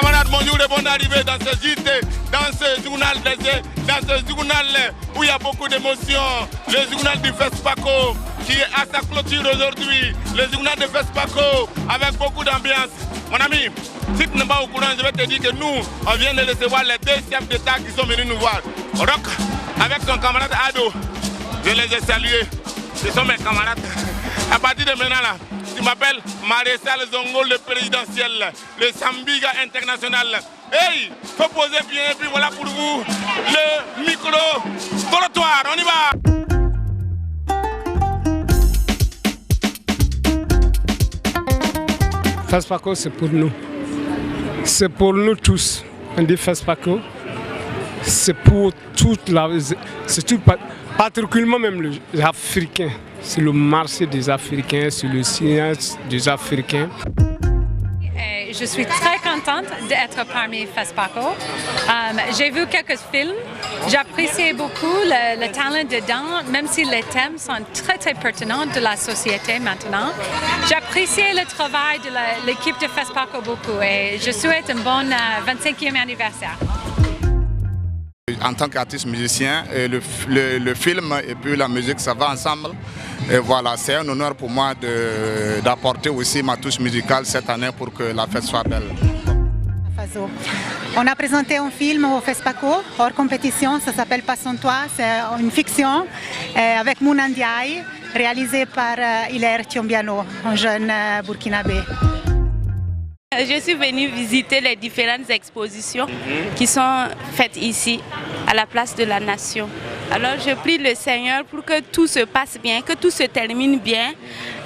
camarades, bonjour et bonne arrivée dans ce JT, dans ce journal où il y a beaucoup d'émotions. Le journal du FESPACO qui est à sa clôture aujourd'hui. Le journal de FESPACO avec beaucoup d'ambiance. Mon ami, si tu n'es pas au courant, je vais te dire que nous, on vient de recevoir les deux chefs d'État qui sont venus nous voir. Rock, avec son camarade Ado, je les ai salués. Ce sont mes camarades. À partir de maintenant, là, tu m'appelles Maréchal Zongo, le présidentiel, le Sambiga international. Hey, faut poser bien, et puis voilà pour vous le micro-trottoir. On y va! FESPACO, c'est pour nous. C'est pour nous tous. On dit FESPACO. C'est pour toute la... C'est tout, particulièrement même les Africains. C'est le marché des Africains, c'est le science des Africains. Je suis très contente d'être parmi FESPACO. J'ai vu quelques films. J'apprécie beaucoup le talent dedans, même si les thèmes sont très très pertinents de la société maintenant. J'apprécie le travail de l'équipe de FESPACO beaucoup et je souhaite un bon 25e anniversaire. En tant qu'artiste musicien, le film et puis la musique, ça va ensemble. Et voilà, c'est un honneur pour moi d'apporter aussi ma touche musicale cette année pour que la fête soit belle. On a présenté un film au FESPACO, hors compétition, ça s'appelle Passe-en-toi, c'est une fiction avec Mouna Ndiaye, réalisé par Hilaire Thiombiano, un jeune burkinabé. Je suis venue visiter les différentes expositions qui sont faites ici, à la place de la Nation. Alors je prie le Seigneur pour que tout se passe bien, que tout se termine bien.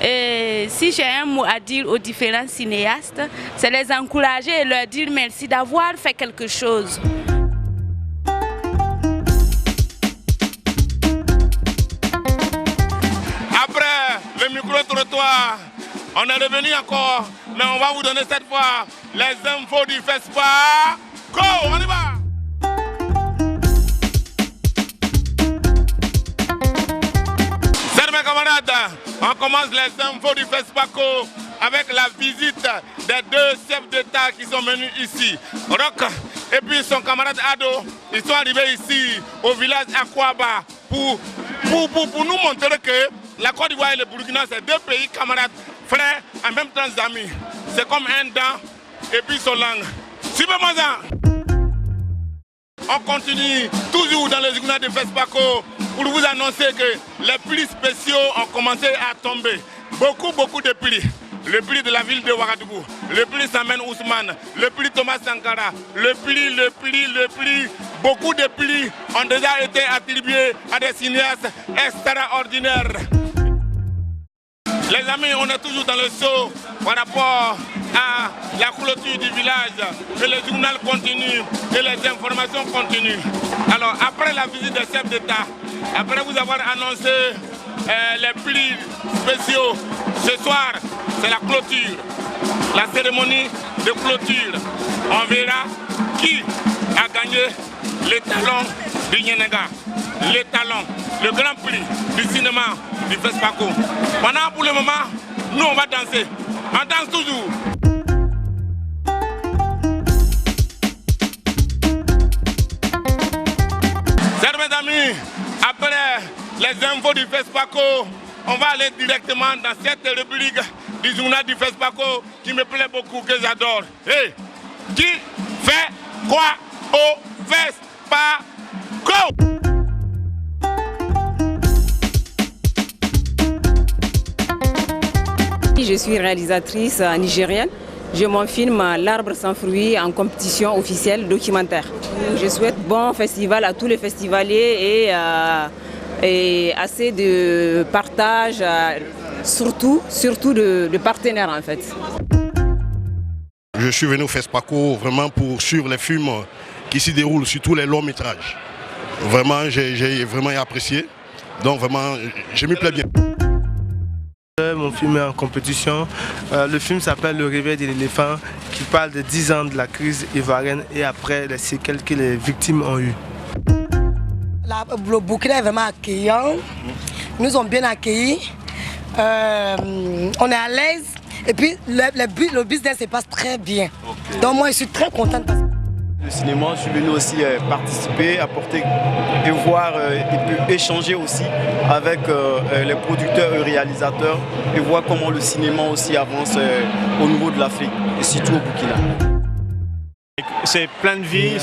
Et si j'ai un mot à dire aux différents cinéastes, c'est les encourager et leur dire merci d'avoir fait quelque chose. Après le micro-trottoir, on est revenu encore, mais on va vous donner cette fois les infos du FESPACO. On y va! Salut mes camarades, on commence les infos du FESPACO avec la visite des deux chefs d'État qui sont venus ici. Rock et puis son camarade Ado, ils sont arrivés ici au village Akwaba pour nous montrer que la Côte d'Ivoire et le Burkina, c'est deux pays camarades, frères, en même temps amis. C'est comme un dent et puis son langue. Suivez-moi ça. On continue toujours dans le journal de FESPACO pour vous annoncer que les prix spéciaux ont commencé à tomber. Beaucoup de prix. Le prix de la ville de Ouagadougou, le prix Samen Ousmane, le prix Thomas Sankara, le prix. Beaucoup de prix ont déjà été attribués à des cinéastes extraordinaires. Les amis, on est toujours dans le show par rapport à la clôture du village. Et le journal continue et les informations continuent. Alors, après la visite des chefs d'État, après vous avoir annoncé les prix spéciaux, ce soir, c'est la clôture, la cérémonie de clôture. On verra qui a gagné l'étalon du Nyenega, l'étalon, le grand prix du cinéma du FESPACO. Pendant pour le moment, nous on va danser. On danse toujours. Chers mes amis, après les infos du FESPACO, on va aller directement dans cette rubrique du journal du FESPACO qui me plaît beaucoup, que j'adore. Hey, qui fait quoi au FESPACO? Je suis réalisatrice nigérienne. J'ai mon film L'Arbre sans fruits en compétition officielle documentaire. Je souhaite bon festival à tous les festivaliers et assez de partage, surtout de partenaires en fait. Je suis venu au FESPACO vraiment pour suivre les films qui s'y déroulent, surtout les longs métrages. Vraiment, j'ai vraiment apprécié. Donc vraiment, je m'y plais bien. Mon film est en compétition. Le film s'appelle Le réveil de l'éléphant, qui parle de 10 ans de la crise ivoirienne et après les séquelles que les victimes ont eues. Le Burkina est vraiment accueillant. Ils nous ont bien accueillis. On est à l'aise. Et puis le business se passe très bien. Okay. Donc moi je suis très contente. Le cinéma, je suis venu aussi participer, apporter et voir et puis échanger aussi avec les producteurs et réalisateurs et voir comment le cinéma aussi avance au niveau de l'Afrique et surtout au Burkina. C'est plein de vie,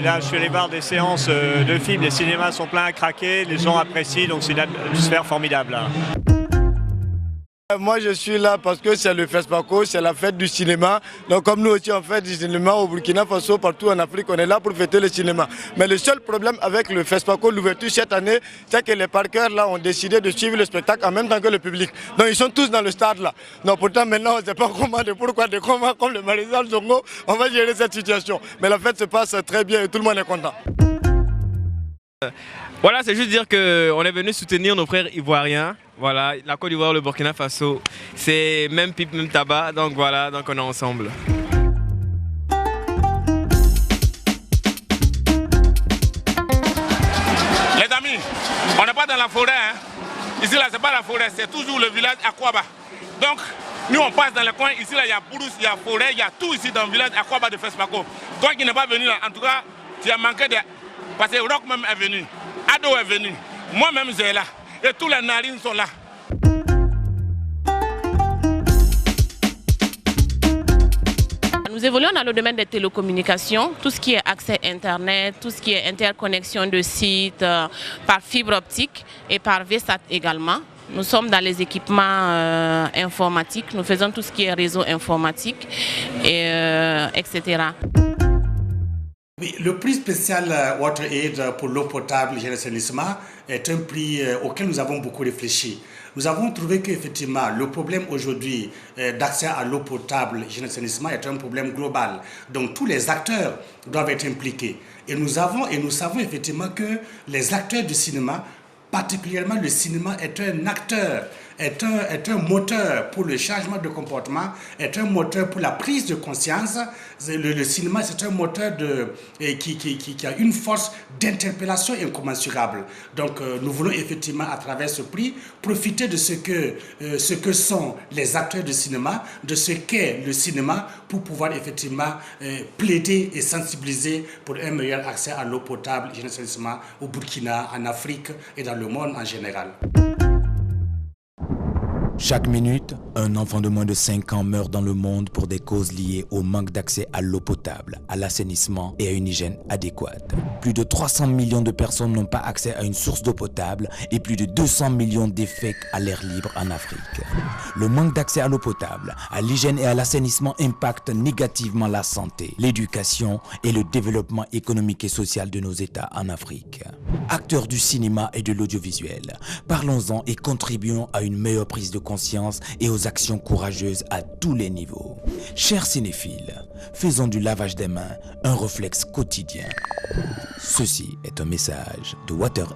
là je suis allé voir des séances de films, les cinémas sont pleins à craquer, les gens apprécient, donc c'est une atmosphère formidable là. Moi je suis là parce que c'est le FESPACO, c'est la fête du cinéma. Donc comme nous aussi on fait du cinéma au Burkina Faso, partout en Afrique, on est là pour fêter le cinéma. Mais le seul problème avec le FESPACO, l'ouverture cette année, c'est que les parkers là ont décidé de suivre le spectacle en même temps que le public. Donc ils sont tous dans le stade là. Donc pourtant maintenant on ne sait pas comment, comme le maréchal Zongo, on va gérer cette situation. Mais la fête se passe très bien et tout le monde est content. Voilà, c'est juste dire qu'on est venu soutenir nos frères ivoiriens. Voilà, la Côte d'Ivoire, le Burkina Faso, c'est même pipe, même tabac, donc voilà, donc on est ensemble. Les amis, on n'est pas dans la forêt, hein. Ici là c'est pas la forêt, c'est toujours le village Akwaba. Donc nous on passe dans les coins, ici là il y a brousse, il y a forêt, il y a tout ici dans le village Akwaba de FESPACO. Toi qui n'es pas venu là, en tout cas, tu as manqué de... Parce que Rock même est venu, Ado est venu, moi-même j'ai là. Et tous les narines sont là. Nous évoluons dans le domaine des télécommunications, tout ce qui est accès Internet, tout ce qui est interconnexion de sites par fibre optique et par VSAT également. Nous sommes dans les équipements informatiques, nous faisons tout ce qui est réseau informatique, etc. Oui, le prix spécial WaterAid pour l'eau potable et l'assainissement est un prix auquel nous avons beaucoup réfléchi. Nous avons trouvé qu'effectivement, le problème aujourd'hui d'accès à l'eau potable et l'assainissement est un problème global. Donc tous les acteurs doivent être impliqués. Et nous savons effectivement que les acteurs du cinéma, particulièrement le cinéma, est un acteur, est un moteur pour le changement de comportement, est un moteur pour la prise de conscience. Le cinéma, c'est un moteur qui a une force d'interpellation incommensurable. Donc nous voulons effectivement, à travers ce prix, profiter de ce que sont les acteurs du cinéma, de ce qu'est le cinéma, pour pouvoir effectivement plaider et sensibiliser pour un meilleur accès à l'eau potable et l'assainissement au Burkina, en Afrique et dans le monde en général. Chaque minute, un enfant de moins de 5 ans meurt dans le monde pour des causes liées au manque d'accès à l'eau potable, à l'assainissement et à une hygiène adéquate. Plus de 300 millions de personnes n'ont pas accès à une source d'eau potable et plus de 200 millions défèquent à l'air libre en Afrique. Le manque d'accès à l'eau potable, à l'hygiène et à l'assainissement impacte négativement la santé, l'éducation et le développement économique et social de nos États en Afrique. Acteurs du cinéma et de l'audiovisuel, parlons-en et contribuons à une meilleure prise de conscience et aux actions courageuses à tous les niveaux. Chers cinéphiles, faisons du lavage des mains un réflexe quotidien. Ceci est un message de WaterAid,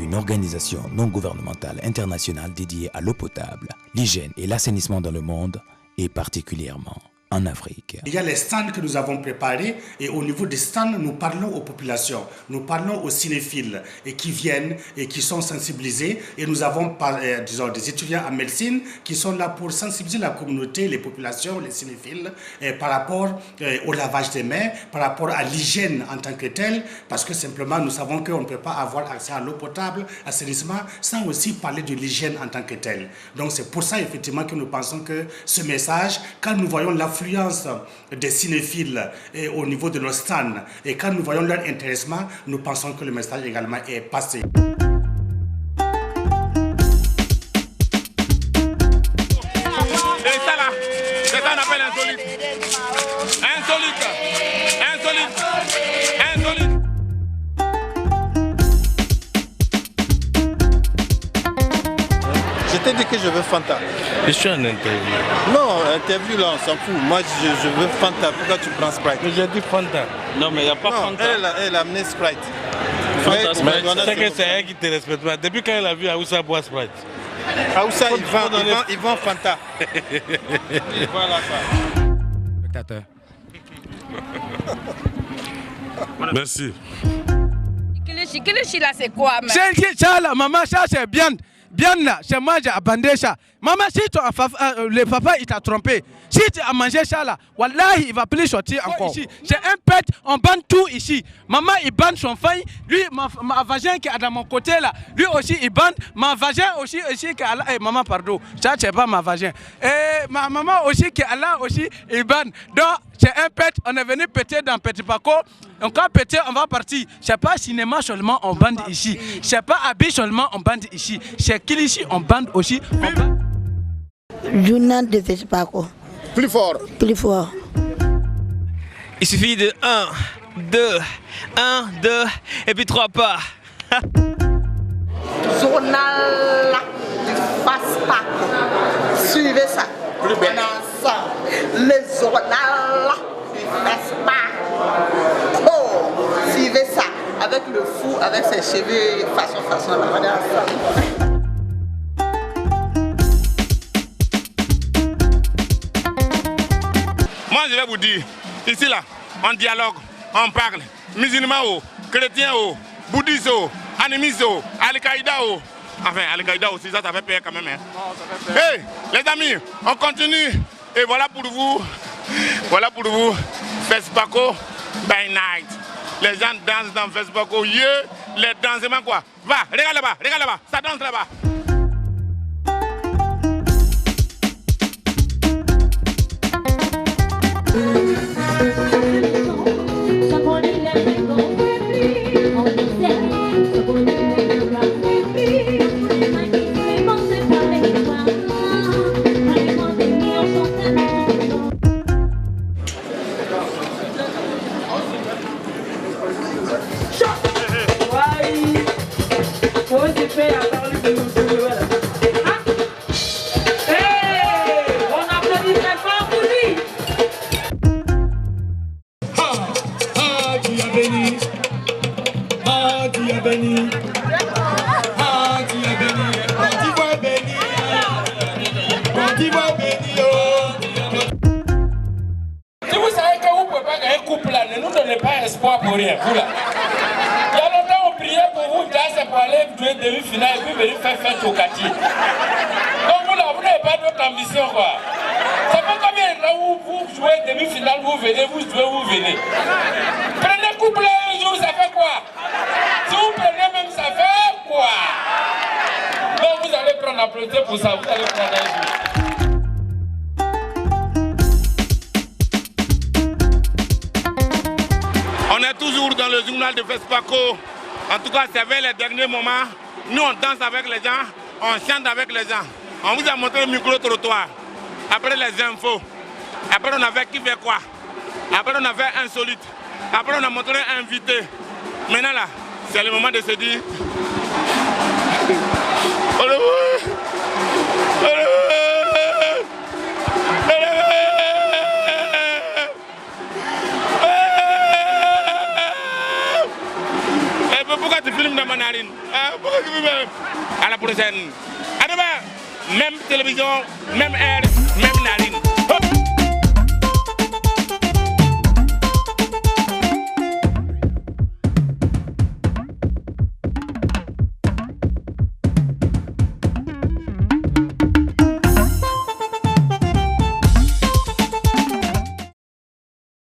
une organisation non gouvernementale internationale dédiée à l'eau potable, l'hygiène et l'assainissement dans le monde, et particulièrement en Afrique. Il y a les stands que nous avons préparés et au niveau des stands, nous parlons aux populations, nous parlons aux cinéphiles et qui viennent et qui sont sensibilisés. Et nous avons des étudiants en médecine qui sont là pour sensibiliser la communauté, les populations, les cinéphiles par rapport au lavage des mains, par rapport à l'hygiène en tant que telle, parce que simplement nous savons qu'on ne peut pas avoir accès à l'eau potable, à l'assainissement, sans aussi parler de l'hygiène en tant que telle. Donc c'est pour ça effectivement que nous pensons que ce message, quand nous voyons l'influence des cinéphiles au niveau de nos stands et quand nous voyons leur intéressement, nous pensons que le message également est passé. Et ça là, c'est ça qu'on appelle insolite. Insolite. Je t'ai dit que je veux Fanta. Je suis en interview. Non, interview là, on s'en fout. Moi, je veux Fanta. Pourquoi tu prends Sprite? Mais j'ai dit Fanta. Non, mais il n'y a pas Fanta. Elle a amené Sprite. Fanta, Sprite. C'est que c'est elle qui te respecte pas. Depuis quand elle a vu Aoussa boire Sprite? Aoussa, il vend Fanta. Voilà ça. Spectateur. Merci. Kilichi là, c'est quoi? C'est ça, la maman, ça c'est bien. bien là, chez moi j'ai abandonné ça. Maman, si le papa il t'a trompé, si tu as mangé ça là, wallahi il va plus sortir encore. Ici, j'ai un pet, on bande tout ici. Maman il bande son faille, lui ma vagin qui est dans mon côté là, lui aussi il bande, ma vagin aussi qui est là, maman pardon, ça c'est pas ma vagin. Et ma maman aussi qui est là aussi, il bande. Donc c'est un pet, on est venu péter dans Petit Paco. Donc quand péter, on va partir. C'est pas cinéma seulement, on bande ici. C'est pas habit seulement, on bande ici. C'est qu'il ici, on bande aussi. Journal de Petit Paco. Plus fort. Plus fort. Il suffit de 1, 2, et puis 3 pas. Journal du Face Paco. Suivez ça. Plus bien ensemble. Le journal du Face Paco. Suivez ça. Avec le fou, avec ses cheveux, façon, regardez ensemble. Moi, je vais vous dire, ici, là, on dialogue, on parle. Musulmans, chrétiens, bouddhistes, animistes, Al-Qaïda. Enfin, Al-Qaïda aussi, ça fait peur quand même. Hein. Non, hey, les amis, on continue. Et voilà pour vous, Fespaco by night. Les gens dansent dans Fespaco, les dansements quoi. Va, regarde là-bas, ça danse là-bas. On est toujours dans le journal de Fespaco. En tout cas, c'est vers les derniers moments. Nous, on danse avec les gens, on chante avec les gens. On vous a montré le micro-trottoir. Après les infos. Après, on avait qui fait quoi. Après, on avait insolite. Après, on a montré un invité. Maintenant, là, c'est le moment de se dire... Pourquoi tu filmes dans ma narine? Pourquoi tu filmes? À la prochaine. À demain. Même télévision, même air, même narine.